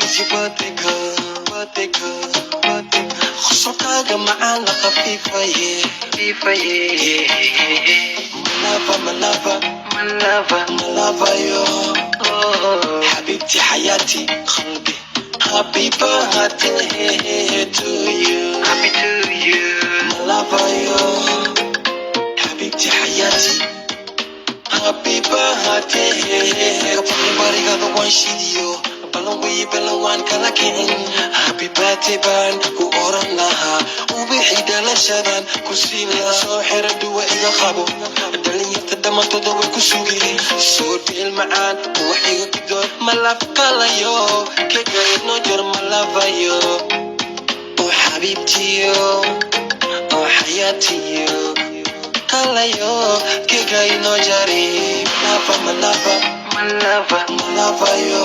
Is your birthday girl, birthday girl, birthday girl. Khusokaaga macaan la qafiifaye, yeah. My lover, my lover, my lover, yo. حبيبتي حياتي قلبي. Happy birthday to you. Happy to you. My lover, yo. حبيبتي حياتي. Happy birthday. Kapag barigado one shilio. Balang way balang one kalakin. Happy birthday ban ku oran laha. Ubixi dhalashadan ku siin laha. Soo xira duwa iga qabo. Dhalinyarta dhammaantooda way ku sugeen. Soo dheel macaan wax iga gidoon. Malaf kalayo kega inoo jar malafayo. Oh xabiibtiyo, oh xayaatiyo. Kalayo kega inoo jari. My lover, my lover, my lover, yo.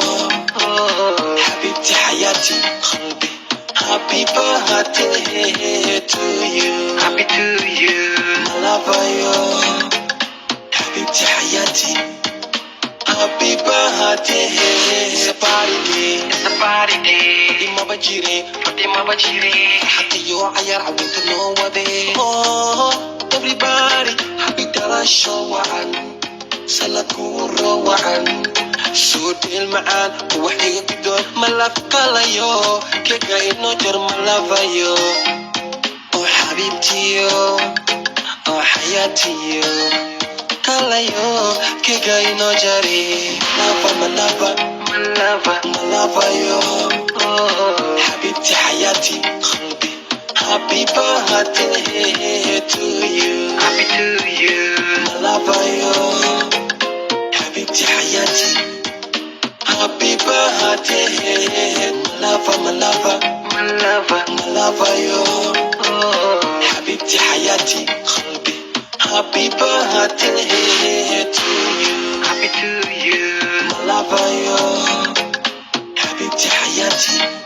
حبيبتي حياتي قلبي. Happy birthday to you. Happy to you. My lover, yo. حبيبتي حياتي. Happy birthday. It's a party day. It's a party day. Pati ma bajiri. Hati yo ayar awinta no wade. Oh, everybody. Happy dalasho waan. Salakuro waan. Sudil maan wax iga gidoon malaf kalayo kega inoo jar malafayo. Oh xabiibtiyo, oh xayaatiyo. Kalayo kega inoo jari. My lover, my lover, my lover, yo. حبيبتي حياتي قلبي. Happy birthday to you. Happy to you. My lover, yo. حبيبتي حياتي. Happy birthday. My lover, my lover, my lover, my lover, yo. حبيبتي حياتي قلبي. Happy birthday to you. Happy to you. My lover, yo. حبيبتي حياتي.